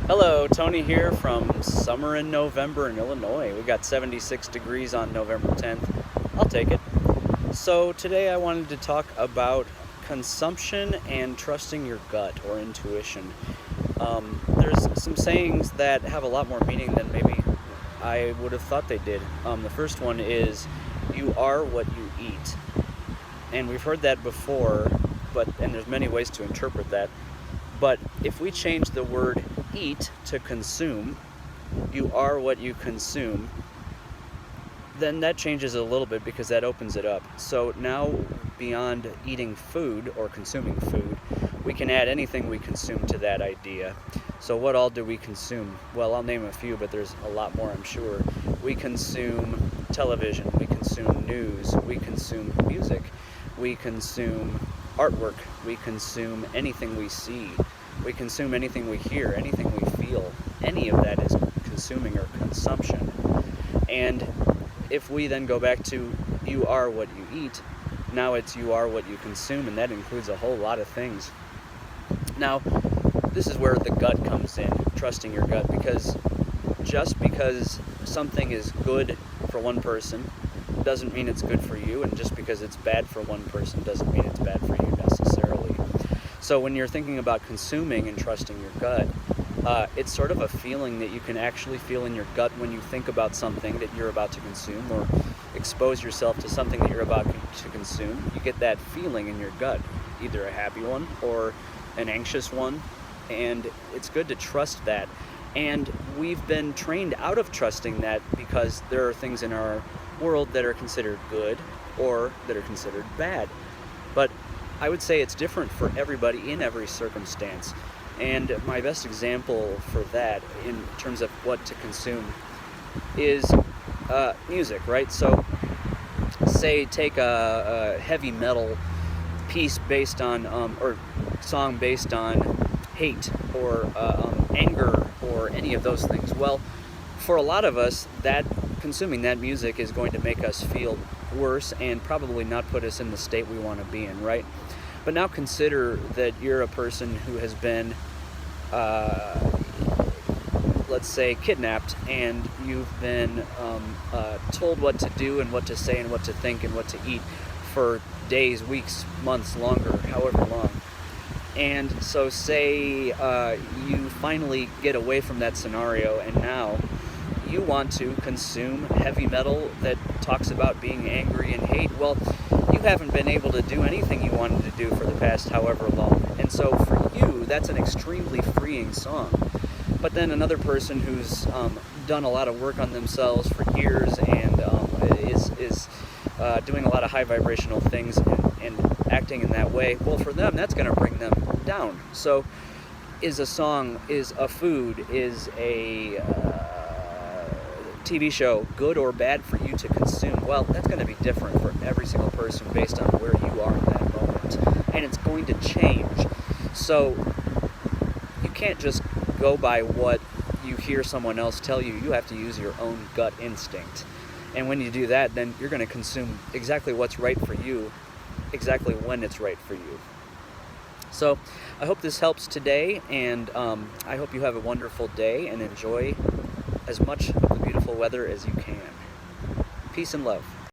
Hello, Tony here from summer in November in Illinois. We got 76 degrees on November 10th. I'll take it. So today I wanted to talk about consumption and trusting your gut or intuition. There's some sayings that have a lot more meaning than maybe I would have thought they did. The first one is, you are what you eat. And we've heard that before, and there's many ways to interpret that. But if we change the word eat to consume, you are what you consume, then that changes a little bit because that opens it up. So now, beyond eating food or consuming food, we can add anything we consume to that idea. So what all do we consume? Well, I'll name a few, but there's a lot more, I'm sure. We consume television, we consume news, we consume music, we consume artwork, we consume anything we see, we consume anything we hear, anything we feel. Any of that is consuming or consumption. And if we then go back to you are what you eat, now it's you are what you consume, and that includes a whole lot of things. Now, this is where the gut comes in, trusting your gut, because just because something is good for one person doesn't mean it's good for you, and just because it's bad for one person doesn't mean it's bad for you necessarily. So when you're thinking about consuming and trusting your gut, it's sort of a feeling that you can actually feel in your gut when you think about something that you're about to consume or expose yourself to something that you're about to consume. You get that feeling in your gut, either a happy one or an anxious one, and it's good to trust that. And we've been trained out of trusting that because there are things in our world that are considered good or that are considered bad. But I would say it's different for everybody in every circumstance. And my best example for that in terms of what to consume is music, right? So say take a heavy metal piece based on, or song based on hate or anger or any of those things. Well, for a lot of us, that consuming that music is going to make us feel worse and probably not put us in the state we want to be in, right? But now consider that you're a person who has been, let's say, kidnapped, and you've been told what to do and what to say and what to think and what to eat for days, weeks, months, longer, however long. And so say you finally get away from that scenario, and now you want to consume heavy metal that talks about being angry and hate. Well, you haven't been able to do anything you wanted to do for the past however long. And so for you, that's an extremely freeing song. But then another person who's done a lot of work on themselves for years and is doing a lot of high vibrational things and acting in that way, well, for them, that's going to bring them down. So is a song, is a food, is a TV show good or bad for you to consume? Well, that's going to be different for every single person based on where you are in that moment, and it's going to change. So you can't just go by what you hear someone else tell you. You have to use your own gut instinct, and when you do that, then you're going to consume exactly what's right for you, exactly when it's right for you. So I hope this helps today, and I hope you have a wonderful day and enjoy as much of the beautiful weather as you can. Peace and love.